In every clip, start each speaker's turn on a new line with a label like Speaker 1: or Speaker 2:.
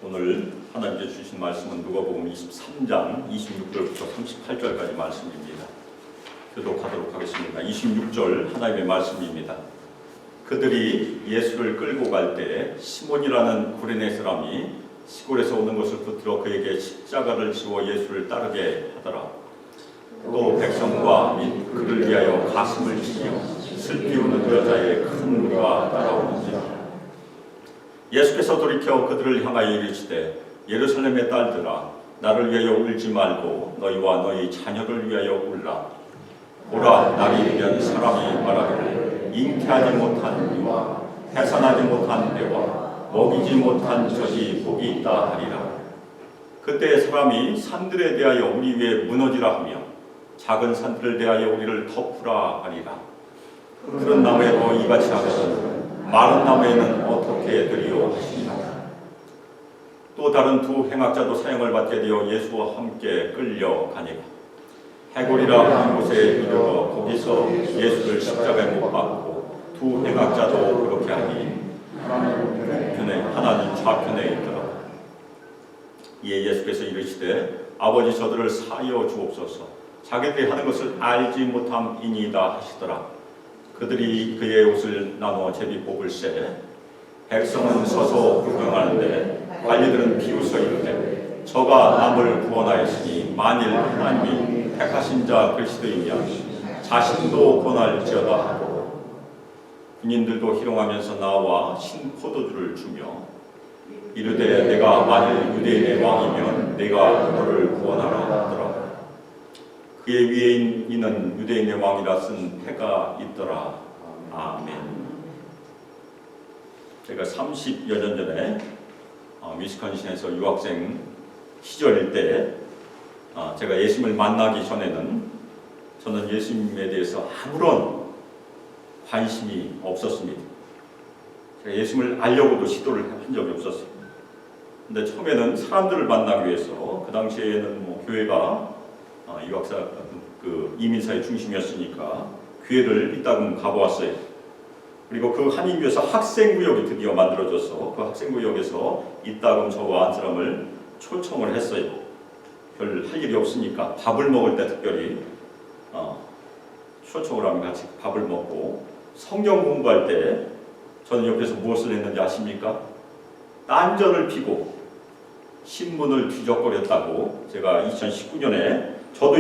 Speaker 1: 오늘 하나님께 주신 말씀은 누가복음 23장 26절부터 38절까지 말씀입니다. 교독하도록 하겠습니다. 26절 하나님의 말씀입니다. 그들이 예수를 끌고 갈 때 시몬이라는 구레네 사람이 시골에서 오는 것을 붙들어 그에게 십자가를 지워 예수를 따르게 하더라. 또 백성과 및 그를 위하여 가슴을 치며 슬피 우는 여자의 큰 무리가 따라오는지라. 예수께서 돌이켜 그들을 향하여 이르시되 예루살렘의 딸들아 나를 위하여 울지 말고 너희와 너희 자녀를 위하여 울라. 보라, 날이 이르면 사람이 말하기를 잉태하지 못한 이와 해산하지 못한 때와 먹이지 못한 젖이 복이 있다 하리라. 그때 사람이 산들에 대하여 우리 위에 무너지라 하며 작은 산들을 대하여 우리를 덮으라 하리라. 그런 나무에도 이같이 하거든 마른 나무에는 어떻게 되리요 하시니라. 또 다른 두 행악자도 사형을 받게 되어 예수와 함께 끌려가니라. 해골이라 하는 곳에 이르러 거기서 예수를 십자가에 못 박고 두 행악자도 그렇게 하니 하나님 좌편에 있더라. 이에 예수께서 이르시되 아버지 저들을 사하여 주옵소서. 자기들이 하는 것을 알지 못함이니이다 하시더라. 그들이 그의 옷을 나누어 제비 뽑을새 백성은 서서 구경하는데 관리들은 비웃어 이르되 저가 남을 구원하였으니 만일 하나님이 택하신 자 그리스도이면 자신도 권할지어다 하고 군인들도 희롱하면서 나와 신 포도주를 주며 이르되 내가 만일 유대인의 왕이면 내가 너를 구원하라 하더라. 그의 위에 있는 유대인의 왕이라 쓴 패가 있더라. 아멘. 제가 30여 년 전에 위스콘신에서 유학생 시절일 때 제가 예수님을 만나기 전에는 저는 예수님에 대해서 아무런 관심이 없었습니다. 제가 예수님을 알려고도 시도를 한 적이 없었어요. 근데 처음에는 사람들을 만나기 위해서 그 당시에는 교회가 유학사 이민사의 중심이었으니까 교회를 이따금 가보았어요. 그리고 그 한인교회에서 학생구역이 드디어 만들어져서 그 학생구역에서 이따금 저와 한 사람을 초청을 했어요. 별 할 일이 없으니까 밥을 먹을 때 특별히 초청을 하면 같이 밥을 먹고 성경 공부할 때 저는 옆에서 무엇을 했는지 아십니까? 딴전을 피고 신문을 뒤적거렸다고. 제가 2019년에 저도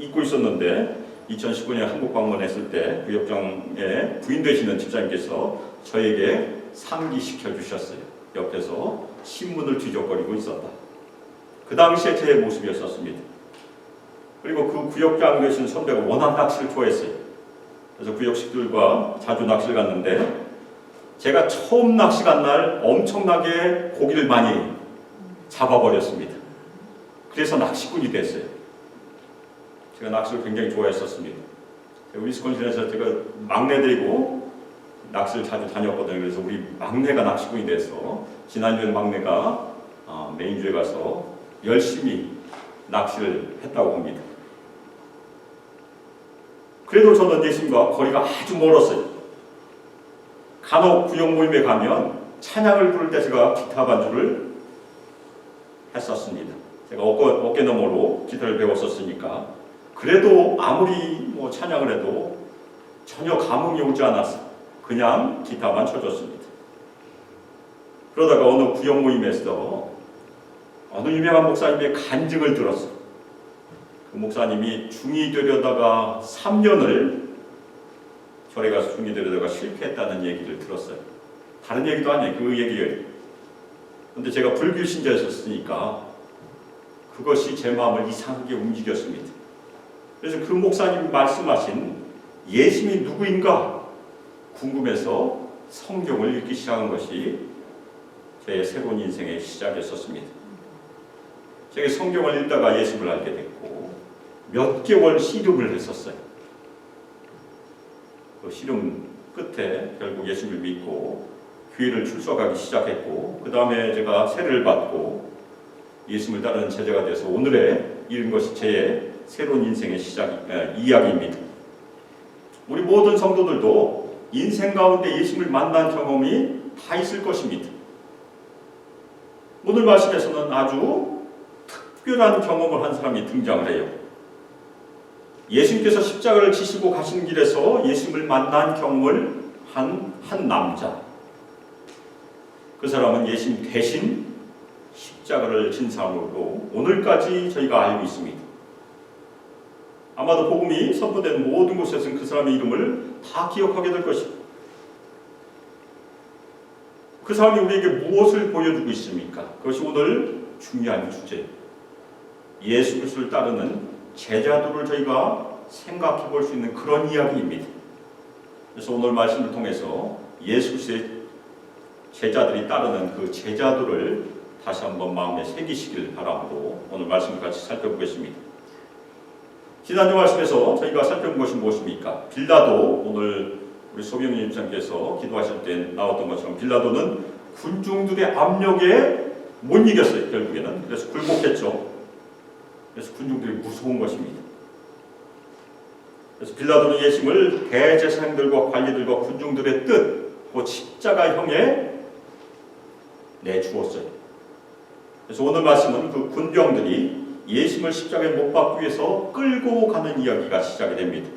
Speaker 1: 잊고 있었는데 2019년에 한국 방문했을 때 그 역정에 부인 되시는 집사님께서 저에게 상기시켜 주셨어요. 옆에서 신문을 뒤적거리고 있었다. 그 당시에 제 모습이었습니다. 그리고 그 구역장 계신 선배가 워낙 낚시를 좋아했어요. 그래서 구역식들과 자주 낚시를 갔는데 제가 처음 낚시 간 날 엄청나게 고기를 많이 잡아버렸습니다. 그래서 낚시꾼이 됐어요. 제가 낚시를 굉장히 좋아했었습니다. 위스콘신에서 제가 막내들이고 낚시를 자주 다녔거든요. 그래서 우리 막내가 낚시꾼이 돼서 지난주에 막내가 메인주에 가서 열심히 낚시를 했다고 합니다. 그래도 저는 예수님과 거리가 아주 멀었어요. 간혹 구역 모임에 가면 찬양을 부를 때 제가 기타 반주를 했었습니다. 제가 어깨 너머로 기타를 배웠었으니까. 그래도 아무리 찬양을 해도 전혀 감흥이 오지 않았어요. 그냥 기타만 쳐줬습니다. 그러다가 어느 구역 모임에서 어느 유명한 목사님의 간증을 들었어요. 그 목사님이 중이 되려다가 3년을 절에 가서 중이 되려다가 실패했다는 얘기를 들었어요. 다른 얘기도 아니에요. 그 얘기예요. 근데 제가 불교 신자였으니까 그것이 제 마음을 이상하게 움직였습니다. 그래서 그 목사님이 말씀하신 예수님이 누구인가 궁금해서 성경을 읽기 시작한 것이 제 새로운 인생의 시작이었습니다. 제가 성경을 읽다가 예수님을 알게 됐고 몇 개월 씨름을 했었어요. 그 씨름 끝에 결국 예수님을 믿고 교회를 출석하기 시작했고 그 다음에 제가 세례를 받고 예수님을 따르는 제자가 돼서 오늘에 이른 것이 제 새로운 인생의 이야기입니다. 우리 모든 성도들도 인생 가운데 예수님을 만난 경험이 다 있을 것입니다. 오늘 말씀에서는 아주 특별한 경험을 한 사람이 등장을 해요. 예수님께서 십자가를 지시고 가시는 길에서 예수님을 만난 경험을 한 남자. 그 사람은 예수님 대신 십자가를 진 사람으로 오늘까지 저희가 알고 있습니다. 아마도 복음이 선포된 모든 곳에서는 그 사람의 이름을 다 기억하게 될 것입니다. 그 사람이 우리에게 무엇을 보여주고 있습니까? 그것이 오늘 중요한 주제. 예수 그리스도를 따르는 제자들을 저희가 생각해 볼 수 있는 그런 이야기입니다. 그래서 오늘 말씀을 통해서 예수 그리스도의 제자들이 따르는 그 제자들을 다시 한번 마음에 새기시길 바라므로 오늘 말씀을 같이 살펴보겠습니다. 지난주 말씀에서 저희가 살펴본 것이 무엇입니까? 빌라도, 오늘 우리 소병님 입장께서 기도하실 때 나왔던 것처럼 빌라도는 군중들의 압력에 못 이겼어요. 결국에는. 그래서 굴복했죠. 그래서 군중들이 무서운 것입니다. 그래서 빌라도는 예수님을 대제사장들과 관리들과 군중들의 뜻, 그 십자가형에 내주었어요. 그래서 오늘 말씀은 그 군병들이 예수님을 십자가에 못 박기 위해서 끌고 가는 이야기가 시작이 됩니다.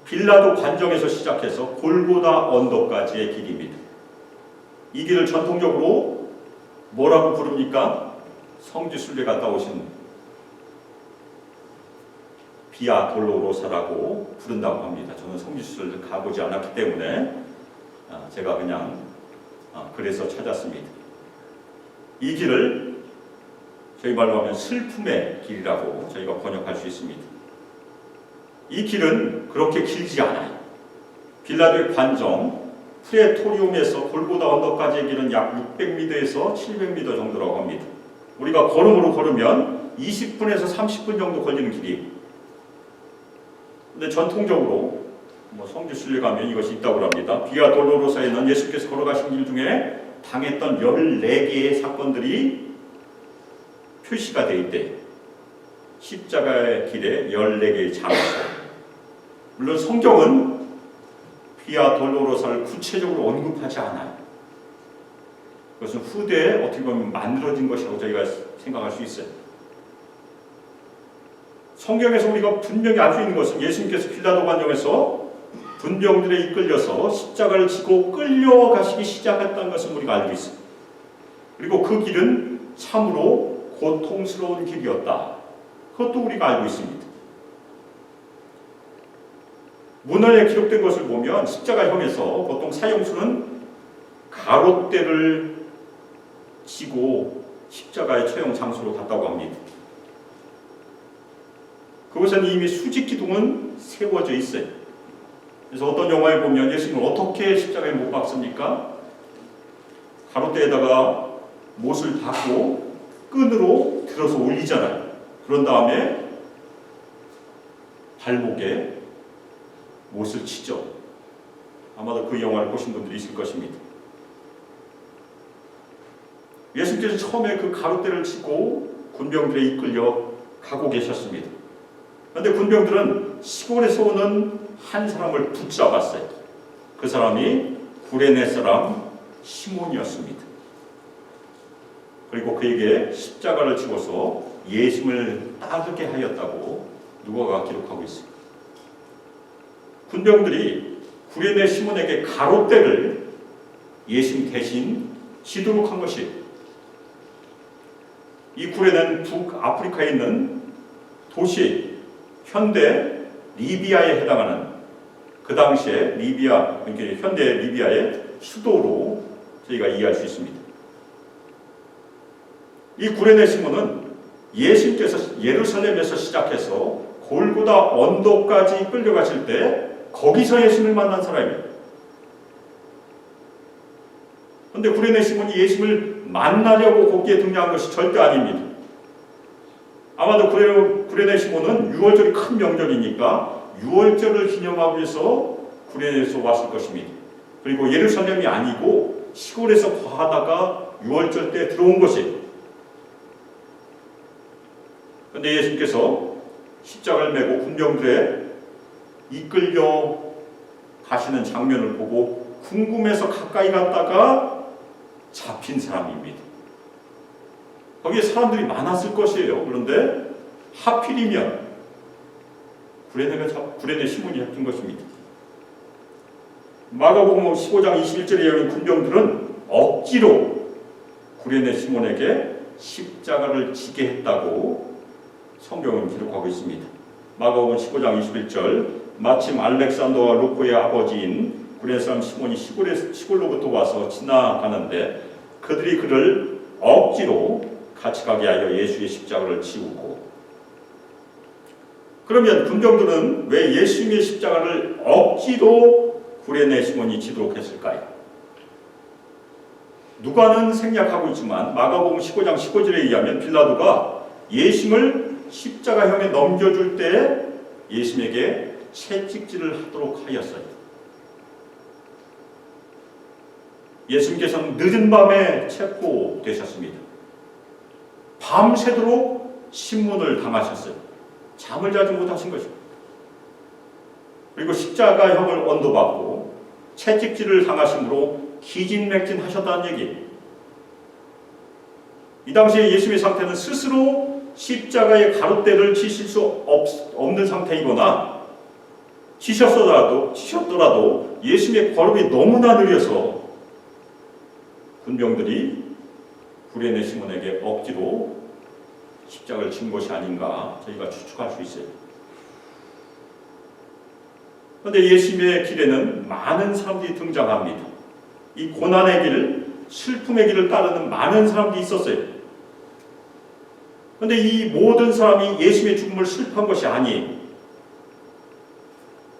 Speaker 1: 빌라도 관정에서 시작해서 골고다 언덕까지의 길입니다. 이 길을 전통적으로 뭐라고 부릅니까? 성지순례 갔다 오신 비아 돌로로사라고 부른다고 합니다. 저는 성지순례를 가보지 않았기 때문에 제가 그냥 그래서 찾았습니다. 이 길을 저희 말로 하면 슬픔의 길이라고 저희가 번역할 수 있습니다. 이 길은 그렇게 길지 않아요. 빌라도의 관정 프레토리움에서 골고다 언덕까지의 길은 약 600m에서 700m 정도라고 합니다. 우리가 걸음으로 걸으면 20분에서 30분 정도 걸리는 길이에요. 근데 전통적으로 성지순례 가면 이것이 있다고 합니다. 비아 돌로로사에는 예수께서 걸어가신 길 중에 당했던 14개의 사건들이 표시가 되어 있대. 십자가의 길에 14개의 장소. 물론 성경은 비아 돌로로사를 구체적으로 언급하지 않아요. 그것은 후대에 어떻게 보면 만들어진 것이라고 저희가 생각할 수 있어요. 성경에서 우리가 분명히 알 수 있는 것은 예수님께서 빌라도 관정에서 군병들에 이끌려서 십자가를 지고 끌려가시기 시작했다는 것을 우리가 알고 있습니다. 그리고 그 길은 참으로 고통스러운 길이었다. 그것도 우리가 알고 있습니다. 문헌에 기록된 것을 보면 십자가형에서 보통 사형수는 가롯대를 지고 십자가의 처형 장소로 갔다고 합니다. 그곳에는 이미 수직기둥은 세워져 있어요. 그래서 어떤 영화에 보면 예수님을 어떻게 십자가에 못 박습니까? 가롯대에다가 못을 박고 끈으로 들어서 올리잖아요. 그런 다음에 발목에 못을 치죠. 아마도 그 영화를 보신 분들이 있을 것입니다. 예수님께서 처음에 그 가롯대를 치고 군병들에 이끌려 가고 계셨습니다. 그런데 군병들은 시골에서 오는 한 사람을 붙잡았어요. 그 사람이 구레네 사람 시몬이었습니다. 그리고 그에게 십자가를 지고서 예수님을 따르게 하였다고 누가가 기록하고 있습니다. 군병들이 구레네 시몬에게 가롯대를 예수님 대신 지도록 한 것이, 이 구레네는 북아프리카에 있는 도시, 현대 리비아에 해당하는, 그 당시에 리비아, 현대 리비아의 수도로 저희가 이해할 수 있습니다. 이 구레네 시몬은 예수님께서 예루살렘에서 시작해서 골고다 언덕까지 끌려가실 때 거기서 예수님을 만난 사람이에요. 그런데 구레네 시몬이 예수님을 만나려고 거기에 등장한 것이 절대 아닙니다. 아마도 구레네 시몬은 유월절이 큰 명절이니까 유월절을 기념하기 위해서 구레네에서 왔을 것입니다. 그리고 예루살렘이 아니고 시골에서 거하다가 유월절 때 들어온 것이에요. 그런데 예수님께서 십자가를 메고 군병들에 이끌려 가시는 장면을 보고 궁금해서 가까이 갔다가 잡힌 사람입니다. 거기에 사람들이 많았을 것이에요. 그런데 하필이면 구레네 시몬이 잡힌 것입니다. 마가복음 15장 21절에 여기 군병들은 억지로 구레네 시몬에게 십자가를 지게 했다고 성경은 기록하고 있습니다. 마가복음 15장 21절 마침 알렉산더와 루포의 아버지인 구레네 사람 시몬이 시골로부터 와서 지나가는데 그들이 그를 억지로 같이 가게 하여 예수의 십자가를 지우고. 그러면 군병들은 왜 예수님의 십자가를 억지로 구레네 시몬이 지도록 했을까요? 누가는 생략하고 있지만 마가복음 15장 15절에 의하면 빌라도가 예수님을 십자가형에 넘겨줄 때 예수님에게 채찍질을 하도록 하였어요. 예수님께서는 늦은 밤에 체포되셨습니다. 밤새도록 신문을 당하셨어요. 잠을 자지 못하신 것입니다. 그리고 십자가형을 언도받고 채찍질을 당하심으로 기진맥진하셨다는 얘기. 이 당시에 예수님의 상태는 스스로 십자가의 가롯대를 치실 수 없는 상태이거나 치셨더라도 예수님의 걸음이 너무나 느려서 군병들이 구레네 시몬에게 억지로 십자가를 진 것이 아닌가 저희가 추측할 수 있어요. 그런데 예수님의 길에는 많은 사람들이 등장합니다. 이 고난의 길, 슬픔의 길을 따르는 많은 사람들이 있었어요. 그런데 이 모든 사람이 예수님의 죽음을 슬퍼한 것이 아니에요.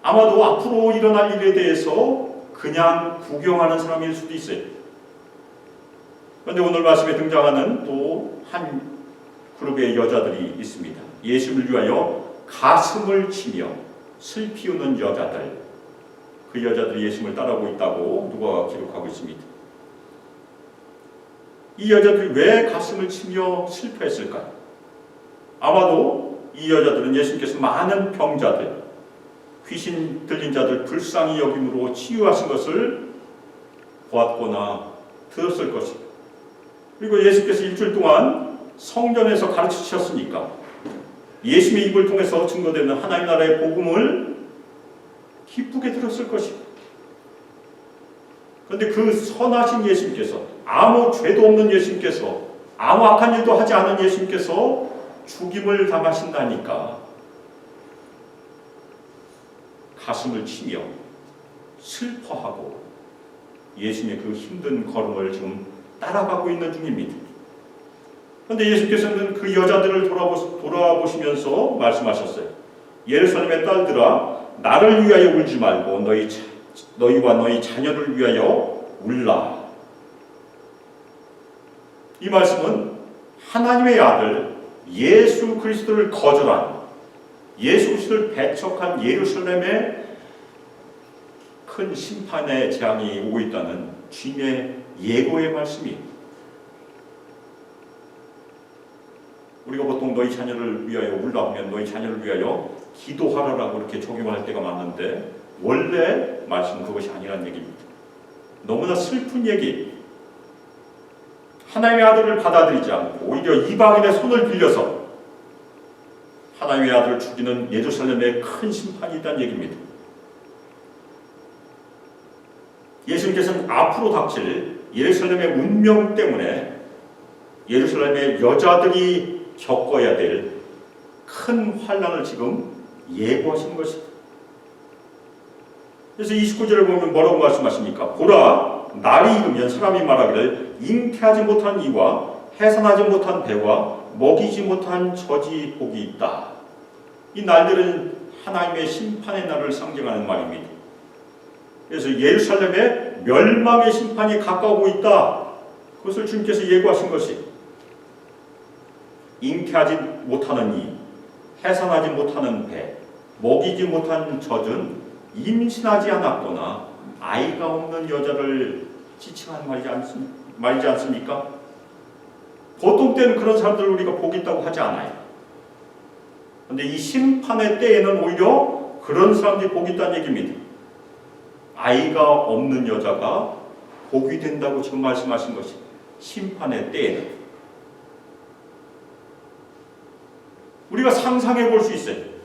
Speaker 1: 아마도 앞으로 일어날 일에 대해서 그냥 구경하는 사람일 수도 있어요. 그런데 오늘 말씀에 등장하는 또 한 그룹의 여자들이 있습니다. 예수를 위하여 가슴을 치며 슬피 우는 여자들. 그 여자들이 예수님을 따라오고 있다고 누가가 기록하고 있습니다. 이 여자들이 왜 가슴을 치며 슬퍼했을까요? 아마도 이 여자들은 예수님께서 많은 병자들, 귀신 들린 자들 불쌍히 여김으로 치유하신 것을 보았거나 들었을 것입니다. 그리고 예수께서 일주일 동안 성전에서 가르치셨으니까 예수님의 입을 통해서 증거되는 하나님 나라의 복음을 기쁘게 들었을 것입니다. 그런데 그 선하신 예수님께서, 아무 죄도 없는 예수님께서, 아무 악한 일도 하지 않은 예수님께서 죽임을 당하신다니까 가슴을 치며 슬퍼하고 예수님의 그 힘든 걸음을 지금 따라가고 있는 중입니다. 그런데 예수께서는 그 여자들을 돌아보시면서 말씀하셨어요. 예루살렘의 딸들아, 나를 위하여 울지 말고 너희와 너희 자녀를 위하여 울라. 이 말씀은 하나님의 아들 예수 그리스도를 거절한, 예수 그리스도를 배척한 예루살렘에 큰 심판의 재앙이 오고 있다는 주님의 예고의 말씀이에요. 우리가 보통 너희 자녀를 위하여 울라 하면 너희 자녀를 위하여 기도하라라고 이렇게 적용할 때가 많은데 원래 말씀은 그것이 아니라는 얘기입니다. 너무나 슬픈 얘기. 하나님의 아들을 받아들이지 않고 오히려 이방인의 손을 빌려서 하나님의 아들을 죽이는 예루살렘에 큰 심판이 있다는 얘기입니다. 예수님께서는 앞으로 닥칠 예루살렘의 운명 때문에 예루살렘의 여자들이 겪어야 될 큰 환난을 지금 예고하시는 것입니다. 그래서 29절을 보면 뭐라고 말씀하십니까? 보라, 날이 익으면 사람이 말하기를 잉태하지 못한 이와 해산하지 못한 배와 먹이지 못한 젖이 복이 있다. 이 날들은 하나님의 심판의 날을 상징하는 말입니다. 그래서 예루살렘의 멸망의 심판이 가까우고 있다. 그것을 주님께서 예고하신 것이 잉태하지 못하는 이, 해산하지 못하는 배, 먹이지 못한 젖은 임신하지 않았거나 아이가 없는 여자를 지칭하는 말이지 않습니까? 보통 때는 그런 사람들을 우리가 복이 있다고 하지 않아요. 그런데 이 심판의 때에는 오히려 그런 사람들이 복이 있다는 얘기입니다. 아이가 없는 여자가 복이 된다고 지금 말씀하신 것입니다. 심판의 때에는 우리가 상상해 볼 수 있어요.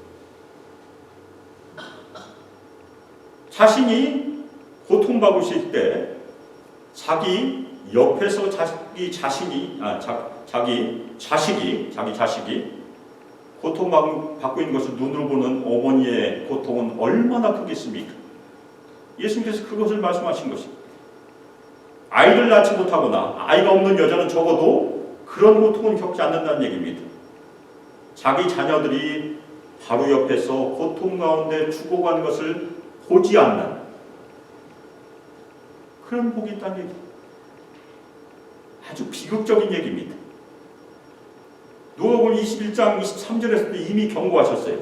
Speaker 1: 자신이 고통받으실 때 자기 옆에서 자기 자식이 고통받고 있는 것을 눈으로 보는 어머니의 고통은 얼마나 크겠습니까? 예수님께서 그것을 말씀하신 것입니다. 아이를 낳지 못하거나 아이가 없는 여자는 적어도 그런 고통은 겪지 않는다는 얘기입니다. 자기 자녀들이 바로 옆에서 고통 가운데 죽어가는 것을 보지 않는 그런 복이 있다는 얘기. 아주 비극적인 얘기입니다. 누가복음 21장 23절에서도 이미 경고하셨어요.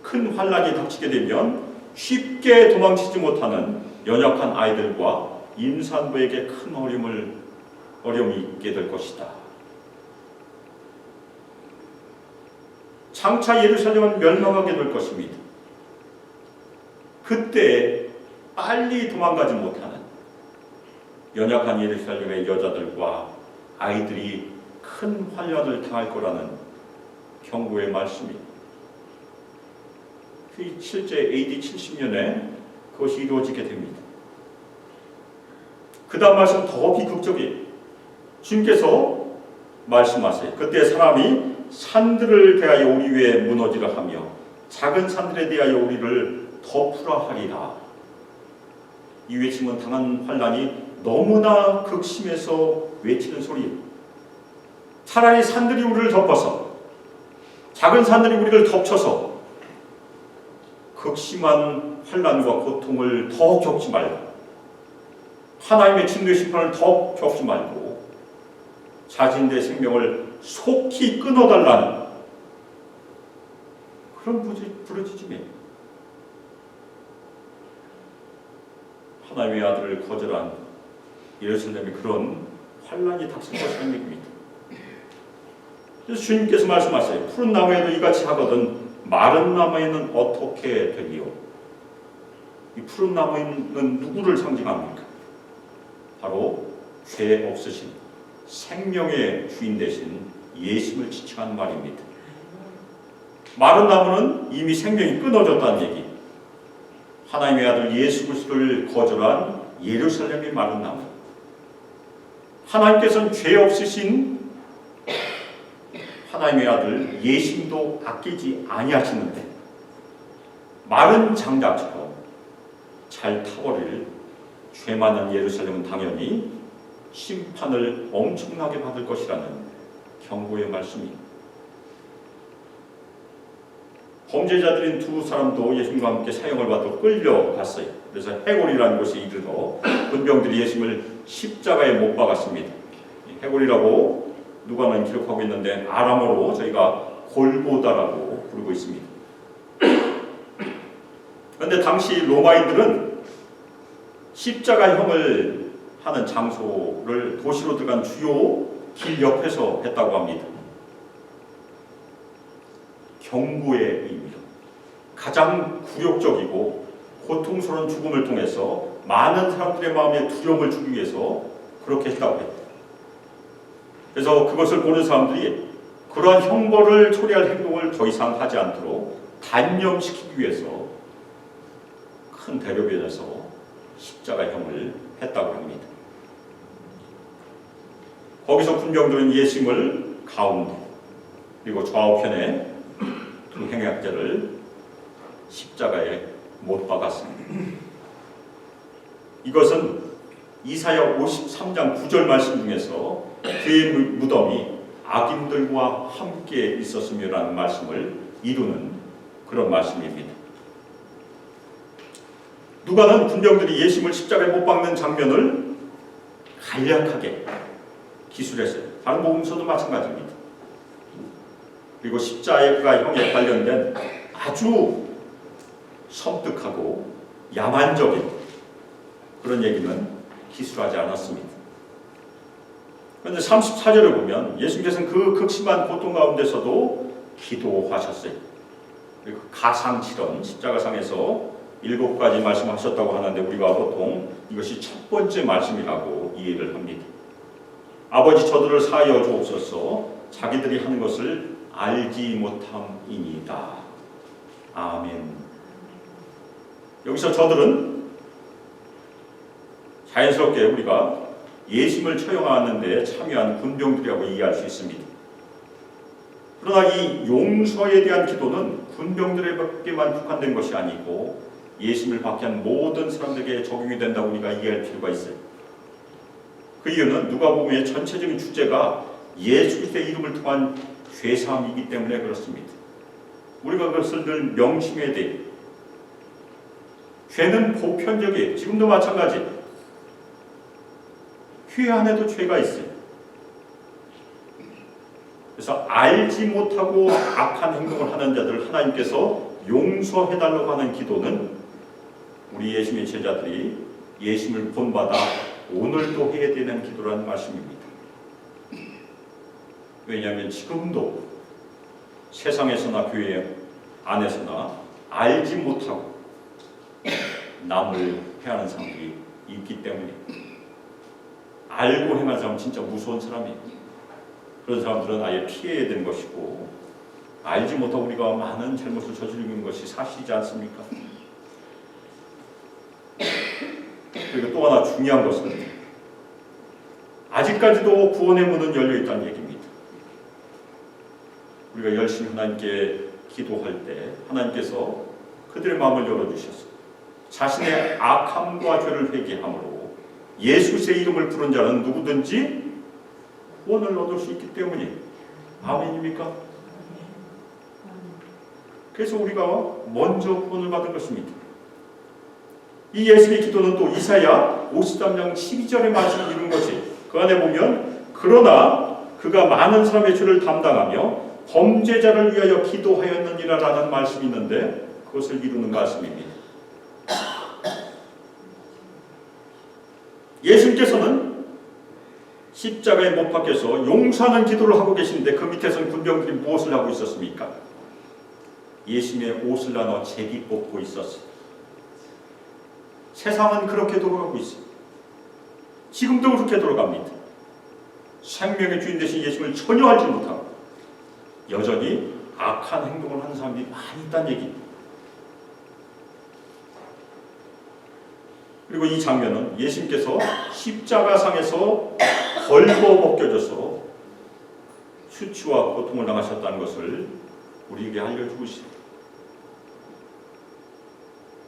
Speaker 1: 큰 환란이 닥치게 되면 쉽게 도망치지 못하는 연약한 아이들과 임산부에게 큰 어려움이 있게 될 것이다. 장차 예루살렘은 멸망하게 될 것입니다. 그때 빨리 도망가지 못하는 연약한 예루살렘의 여자들과 아이들이 큰 환란을 당할 거라는 경고의 말씀이 실제 AD 70년에 그것이 이루어지게 됩니다. 그 다음 말씀 더 비극적이에요. 주님께서 말씀하세요. 그때 사람이 산들을 대하여 우리 위에 무너지려 하며 작은 산들에 대하여 우리를 덮으라 하리라. 이 외침은 당한 환란이 너무나 극심해서 외치는 소리예요. 차라리 산들이 우리를 덮어서 작은 산들이 우리를 덮쳐서 극심한 환란과 고통을 더 겪지 말고 하나님의 진노의 심판을 더 겪지 말고 자신의 생명을 속히 끊어달라는 그런 부르짖음이에요. 하나님의 아들을 거절한 예루살렘에 그런 환란이 닥칠 것이라는 얘기입니다. 그래서 주님께서 말씀하세요. 푸른 나무에도 이같이 하거든 마른 나무에는 어떻게 되리요? 이 푸른 나무는 누구를 상징합니까? 바로 죄 없으신 생명의 주인 되신 예수를 지칭하는 말입니다. 마른 나무는 이미 생명이 끊어졌다는 얘기. 하나님의 아들 예수 그리스도를 거절한 예루살렘의 마른 나무. 하나님께서는 죄 없으신 하나님의 아들 예수님도 아끼지 아니하시는데 마른 장작처럼 잘 타버릴 죄 많은 예루살렘은 당연히 심판을 엄청나게 받을 것이라는 경고의 말씀입니다. 범죄자들인 두 사람도 예수님과 함께 사형을 받고 끌려갔어요. 그래서 해골이라는 곳에 이르러 군병들이 예수님을 십자가에 못 박았습니다. 해골이라고 누가는 기록하고 있는데 아람어로 저희가 골고다라고 부르고 있습니다. 그런데 당시 로마인들은 십자가형을 하는 장소를 도시로 들어간 주요 길 옆에서 했다고 합니다. 경고의 의미로 가장 굴욕적이고 고통스러운 죽음을 통해서 많은 사람들의 마음에 두려움을 주기 위해서 그렇게 했다고 했다. 그래서 그것을 보는 사람들이 그러한 형벌을 초래할 행동을 더 이상 하지 않도록 단념시키기 위해서 큰 대로변에서 십자가형을 했다고 합니다. 거기서 군병들은 예수님을 가운데 그리고 좌우편에 두 행약자를 십자가에 못 박았습니다. 이것은 이사야 53장 9절 말씀 중에서 그의 무덤이 악인들과 함께 있었으며라는 말씀을 이루는 그런 말씀입니다. 누가는 군병들이 예수님을 십자가에 못 박는 장면을 간략하게 기술했어요. 다른 복음서도 마찬가지입니다. 그리고 십자가형에 관련된 아주 섬뜩하고 야만적인 그런 얘기는 기술하지 않았습니다. 그런데 34절을 보면 예수님께서는 그 극심한 고통 가운데서도 기도하셨어요. 그리고 가상칠언 십자가상에서 7가지 말씀하셨다고 하는데 우리가 보통 이것이 첫 번째 말씀이라고 이해를 합니다. 아버지 저들을 사하여 주옵소서. 자기들이 하는 것을 알지 못함이니이다. 아멘. 여기서 저들은 자연스럽게 우리가 예심을 처형하는 데 참여한 군병들이라고 이해할 수 있습니다. 그러나 이 용서에 대한 기도는 군병들에게만 국한된 것이 아니고 예심을 받게 한 모든 사람들에게 적용이 된다고 우리가 이해할 필요가 있어요. 그 이유는 누가복음의 전체적인 주제가 예수 그리스도의 이름을 통한 죄사함이기 때문에 그렇습니다. 우리가 그것을 늘 명심해야 돼요. 죄는 보편적이에요. 지금도 마찬가지. 회 안에도 죄가 있어요. 그래서 알지 못하고 악한 행동을 하는 자들을 하나님께서 용서해달라고 하는 기도는 우리 예수님의 제자들이 예수님을 본받아 오늘도 해야 되는 기도라는 말씀입니다. 왜냐하면 지금도 세상에서나 교회 안에서나 알지 못하고 남을 해하는 사람들이 있기 때문에 알고 행하는 사람은 진짜 무서운 사람이에요. 그런 사람들은 아예 피해야 되는 것이고 알지 못하고 우리가 많은 잘못을 저지르는 것이 사실이지 않습니까? 그리고 또 하나 중요한 것은 아직까지도 구원의 문은 열려있다는 얘기입니다. 우리가 열심히 하나님께 기도할 때 하나님께서 그들의 마음을 열어주셔서 자신의 악함과 죄를 회개함으로 예수 그리스도의 이름을 부른 자는 누구든지 구원을 얻을 수 있기 때문이에요. 아멘입니까? 그래서 우리가 먼저 구원을 받은 것입니다. 이 예수의 기도는 또 이사야 53장 12절의 말씀을 이룬 것이 그 안에 보면 그러나 그가 많은 사람의 죄를 담당하며 범죄자를 위하여 기도하였느니라 라는 말씀이 있는데 그것을 이루는 말씀입니다. 예수님께서는 십자가에 못 박혀서 용서하는 기도를 하고 계시는데 그 밑에서는 군병들이 무엇을 하고 있었습니까? 예수님의 옷을 나눠 제기 뽑고 있었어요. 세상은 그렇게 돌아가고 있어요. 지금도 그렇게 돌아갑니다. 생명의 주인 되신 예수님을 전혀 알지 못하고 여전히 악한 행동을 하는 사람들이 많이 있다는 얘기입니다. 그리고 이 장면은 예수님께서 십자가상에서 걸고 벗겨져서 수치와 고통을 당하셨다는 것을 우리에게 알려주고 있습니다.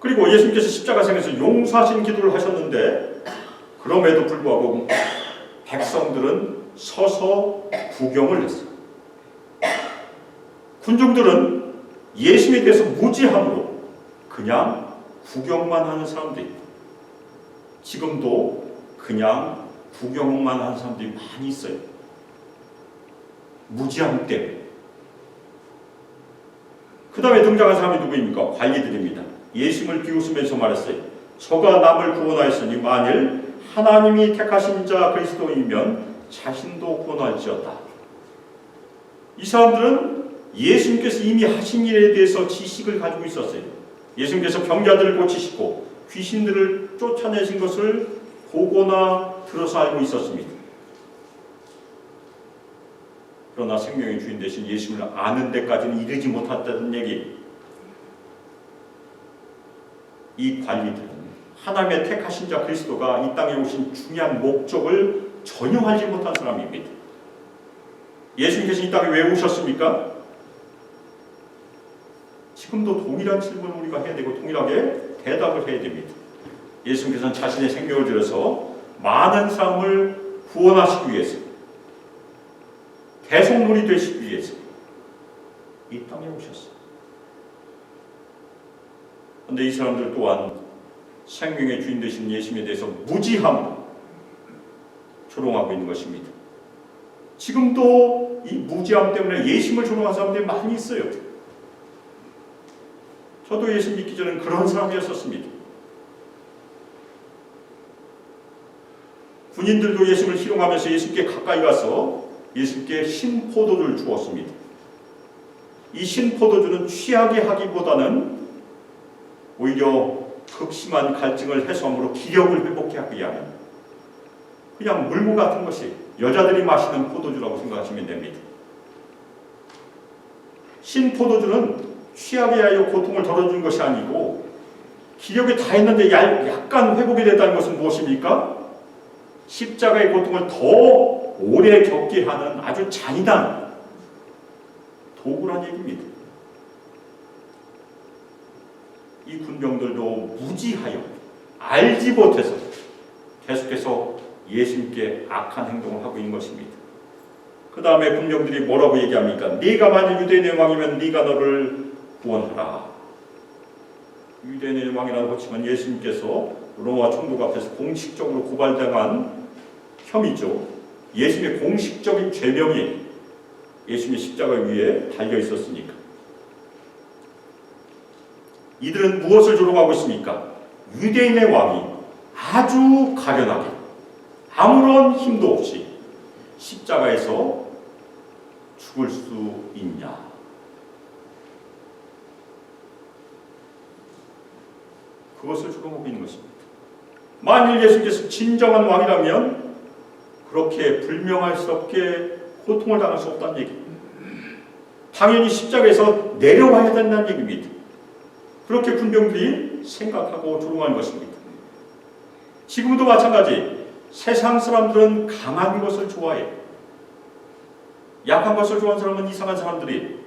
Speaker 1: 그리고 예수님께서 십자가상에서 용서하신 기도를 하셨는데 그럼에도 불구하고 백성들은 서서 구경을 했어요. 군중들은 예수님에 대해서 무지함으로 그냥 구경만 하는 사람들입니다. 지금도 그냥 구경만 하는 사람들이 많이 있어요. 무지함 때문에. 그 다음에 등장한 사람이 누구입니까? 관리들입니다. 예수님을 비웃으면서 말했어요. 저가 남을 구원하였으니 만일 하나님이 택하신 자 그리스도이면 자신도 구원할지어다. 이 사람들은 예수님께서 이미 하신 일에 대해서 지식을 가지고 있었어요. 예수님께서 병자들을 고치시고 귀신들을 쫓아내신 것을 보거나 들어서 알고 있었습니다. 그러나 생명의 주인 되신 예수님을 아는 데까지는 이르지 못했다는 얘기. 이 관리들은 하나님의 택하신 자 그리스도가 이 땅에 오신 중요한 목적을 전혀 알지 못한 사람입니다. 예수님께서 이 땅에 왜 오셨습니까? 지금도 동일한 질문을 우리가 해야 되고 동일하게 대답을 해야 됩니다. 예수님께서는 자신의 생명을 들여서 많은 사람을 구원하시기 위해서 대속물이 되시기 위해서 이 땅에 오셨어요. 그런데 이 사람들 또한 생명의 주인 되신 예수님에 대해서 무지함으로 조롱하고 있는 것입니다. 지금도 이 무지함 때문에 예수님을 조롱하는 사람들이 많이 있어요. 저도 예수님 믿기 전에는 그런 사람이었었습니다. 군인들도 예수님을 희롱하면서 예수님께 가까이 가서 예수님께 신포도주를 주었습니다. 이 신포도주는 취하게 하기보다는 오히려 극심한 갈증을 해소함으로 기력을 회복하기 위한 그냥 물고 같은 것이 여자들이 마시는 포도주라고 생각하시면 됩니다. 신포도주는 취하게 하여 고통을 덜어준 것이 아니고 기력이 다 했는데 약간 회복이 됐다는 것은 무엇입니까? 십자가의 고통을 더 오래 겪게 하는 아주 잔인한 도구란 얘기입니다. 이 군병들도 무지하여 알지 못해서 계속해서 예수님께 악한 행동을 하고 있는 것입니다. 그 다음에 군병들이 뭐라고 얘기합니까? 네가 만일 유대인의 왕이면 네가 너를 구원하라. 유대인의 왕이라고 하지만 예수님께서 로마 총독 앞에서 공식적으로 고발당한 혐의죠. 예수님의 공식적인 죄명이 예수님의 십자가 위에 달려 있었으니까. 이들은 무엇을 조롱하고 있습니까? 유대인의 왕이 아주 가련하게 아무런 힘도 없이 십자가에서 죽을 수 있냐? 그것을 조롱하고 있는 것입니다. 만일 예수께서 진정한 왕이라면 그렇게 불명할스럽게 고통을 당할 수 없다는 얘기입니다. 당연히 십자가에서 내려와야 된다는 얘기입니다. 그렇게 군병들이 생각하고 조롱하는 것입니다. 지금도 마찬가지. 세상 사람들은 강한 것을 좋아해. 약한 것을 좋아하는 사람은 이상한 사람들이.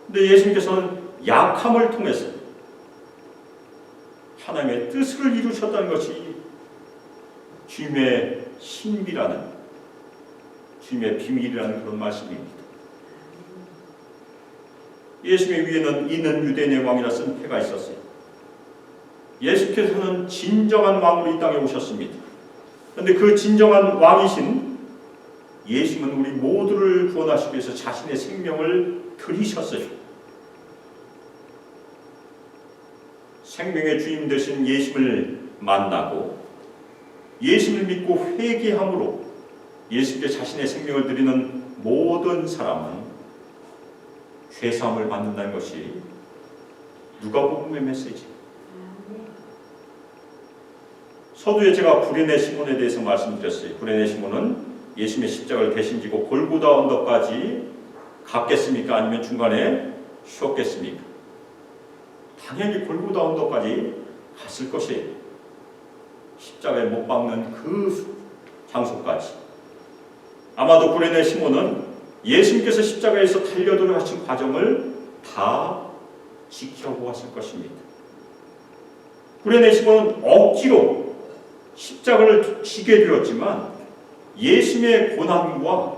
Speaker 1: 근데 예수님께서는 약함을 통해서 하나님의 뜻을 이루셨다는 것이 주님의 신비라는, 주님의 비밀이라는 그런 말씀입니다. 예수님의 위에는 있는 유대인의 왕이라 쓴 패가 있었어요. 예수께서는 진정한 왕으로 이 땅에 오셨습니다. 그런데 그 진정한 왕이신 예수님은 우리 모두를 구원하시기 위해서 자신의 생명을 드리셨어요. 생명의 주인 되신 예수님을 만나고 예수님을 믿고 회개함으로 예수님께 자신의 생명을 드리는 모든 사람은 죄사함을 받는다는 것이 누가복음의 메시지. 서두에 제가 구레네 시몬에 대해서 말씀드렸어요. 구레네 시몬은 예수님의 십자가를 대신 지고 골고다 언덕까지 갔겠습니까? 아니면 중간에 쉬었겠습니까? 당연히 골고다 언덕까지 갔을 것이에요. 십자가에 못 박는 그 장소까지. 아마도 구레네 시몬은 예수님께서 십자가에서 달려들어 하신 과정을 다 지켜보았을 것입니다. 구레네 시몬은 억지로 십자가를 지게 되었지만 예수님의 고난과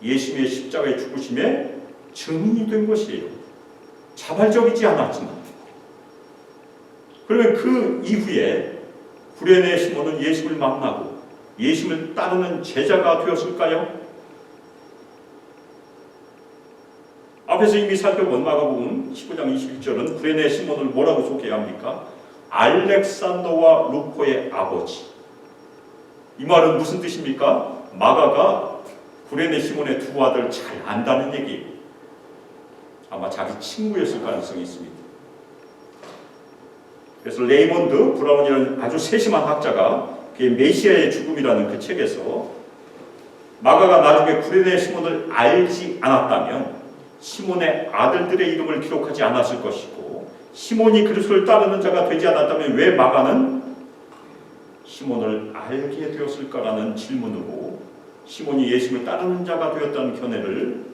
Speaker 1: 예수님의 십자가의 죽으심에 증인이 된 것이에요. 자발적이지 않았지만. 그러면 그 이후에 구레네 시몬은 예수를 만나고 예수를 따르는 제자가 되었을까요? 앞에서 이미 살펴본 마가복음 19장 21절은 구레네 시몬을 뭐라고 소개합니까? 알렉산더와 루포의 아버지. 이 말은 무슨 뜻입니까? 마가가 구레네 시몬의 두 아들 잘 안다는 얘기예요. 아마 자기 친구였을 가능성이 있습니다. 그래서 레이몬드 브라운이라는 아주 세심한 학자가 그의 메시아의 죽음이라는 그 책에서 마가가 나중에 구레네 시몬을 알지 않았다면 시몬의 아들들의 이름을 기록하지 않았을 것이고, 시몬이 그리스도를 따르는 자가 되지 않았다면 왜 마가는 시몬을 알게 되었을까라는 질문으로 시몬이 예수님을 따르는 자가 되었다는 견해를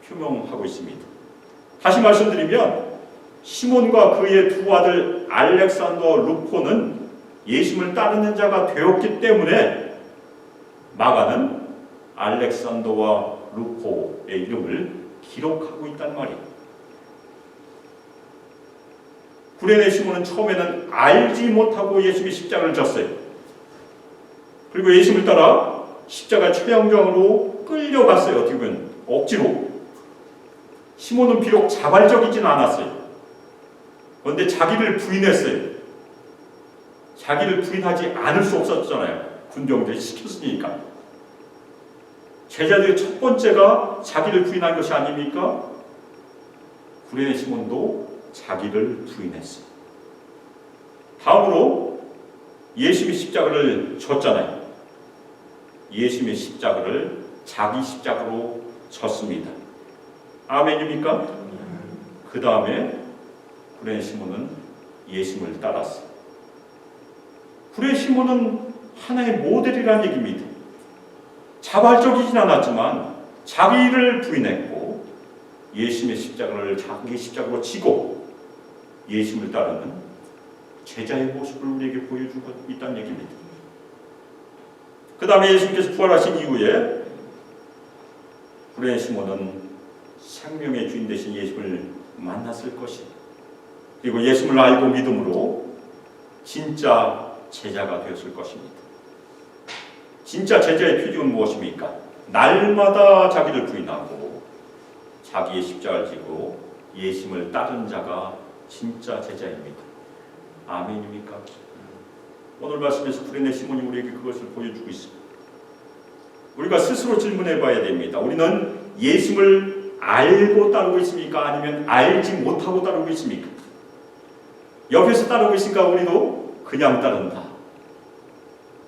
Speaker 1: 표명하고 있습니다. 다시 말씀드리면 시몬과 그의 두 아들 알렉산더 루포는 예수님을 따르는 자가 되었기 때문에 마가는 알렉산더와 루포의 이름을 기록하고 있단 말이에요. 구레네 시몬은 처음에는 알지 못하고 예수님의 십자가를 졌어요. 그리고 예수님을 따라 십자가 최영정으로 끌려갔어요. 어떻게 보면 억지로. 시몬은 비록 자발적이지는 않았어요. 그런데 자기를 부인했어요. 자기를 부인하지 않을 수 없었잖아요. 군병들이 시켰으니까. 제자들의 첫 번째가 자기를 부인한 것이 아닙니까? 구레네 시몬도 자기를 부인했어요. 다음으로 예수님이 십자가를 졌잖아요. 예수님의 십자가를 자기 십자가로 졌습니다. 아멘입니까? 그 다음에 구레네 시몬은 예수님을 따랐어요. 구레네 시몬은 하나의 모델이라는 얘기입니다. 자발적이진 않았지만 자기를 부인했고 예수님의 십자가를 자기 십자가로 지고 예수님을 따르는 제자의 모습을 우리에게 보여주고 있다는 얘기입니다. 그 다음에 예수님께서 부활하신 이후에 구레네 시몬은 생명의 주인 되신 예수님을 만났을 것이에요. 그리고 예수님을 알고 믿음으로 진짜 제자가 되었을 것입니다. 진짜 제자의 표징은 무엇입니까? 날마다 자기를 부인하고 자기의 십자가를 지고 예수님을 따른 자가 진짜 제자입니다. 아멘입니까? 오늘 말씀에서 구레네 시몬이 우리에게 그것을 보여주고 있습니다. 우리가 스스로 질문해 봐야 됩니다. 우리는 예수님을 알고 따르고 있습니까? 아니면 알지 못하고 따르고 있습니까? 옆에서 따르고 있으니까 우리도 그냥 따른다.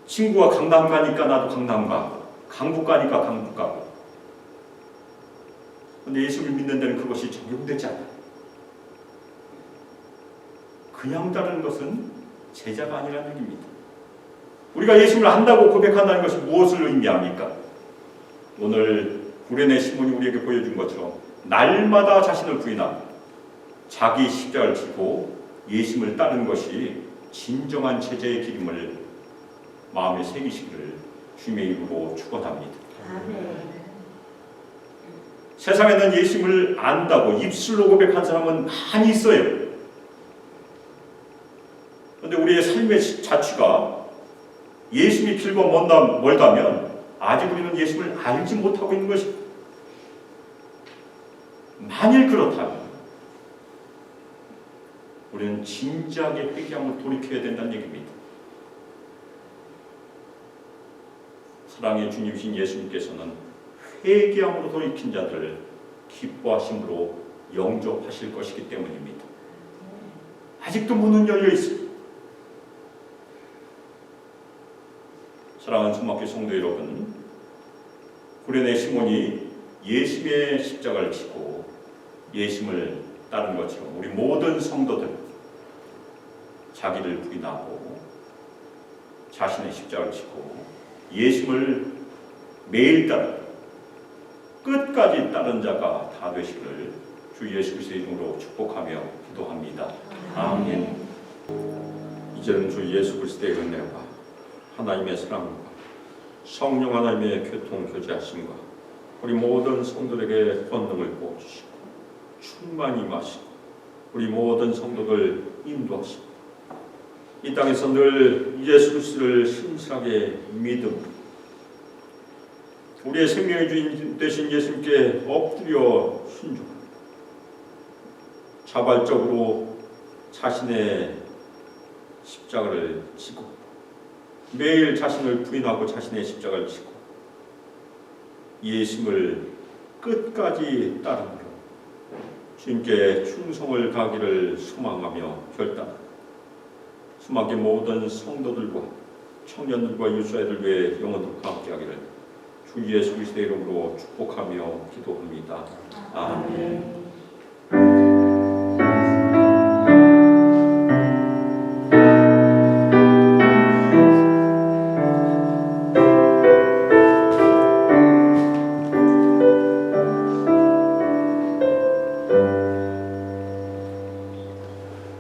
Speaker 1: 친구가 강남 가니까 나도 강남 가고, 강북 가니까 강북 가고. 그런데 예수를 믿는 데는 그것이 적용되지 않아요. 그냥 따르는 것은 제자가 아니라는 얘기입니다. 우리가 예수를 안다고 고백한다는 것이 무엇을 의미합니까? 오늘 구레네 시몬이 우리에게 보여준 것처럼 날마다 자신을 부인하고 자기 십자가를 지고 예수를 따르는 것이 진정한 제자의 길임을 마음에 새기시기를 주님의 이름으로 축원합니다. 세상에는 예수를 안다고 입술로 고백한 사람은 많이 있어요. 그런데 우리의 삶의 자취가 예수님이 길고 멀다면 아직 우리는 예수를 알지 못하고 있는 것입니다. 만일 그렇다면 우리는 진지하게 회개함을 돌이켜야 된다는 얘기입니다. 사랑의 주님이신 예수님께서는 회개함으로 돌이킨 자들을 기뻐하심으로 영접하실 것이기 때문입니다. 아직도 문은 열려 있습니다. 사랑하는 숨막혀 성도 여러분, 구레네 시몬이 예수님의 십자가를 지고 예수님을 따른 것처럼 우리 모든 성도들 자기를 부인하고 자신의 십자가를 지고 예수님을 매일 따르 끝까지 따른 자가 다 되시기를 주 예수 그리스도의 이름으로 축복하며 기도합니다. 아멘. 이제는 주 예수 그리스도의 은혜와 하나님의 사랑과 성령 하나님의 교통 교제하심과 우리 모든 성도들에게 권능을 부어주시고 충만히 임하시고 우리 모든 성도들 인도하시고 이 땅에서 늘 예수 그리스도를 신실하게 믿음 우리의 생명의 주인 되신 예수님께 엎드려 순종하고 자발적으로 자신의 십자가를 지고 매일 자신을 부인하고 자신의 십자가를 지고 예수님을 끝까지 따르며 주님께 충성을 다하기를 소망하며 결단합니다. 수막의 모든 성도들과 청년들과 유수아이들 위해 영원토록 함께하기를 주 예수 그리스도의 이름으로 축복하며 기도합니다. 아멘.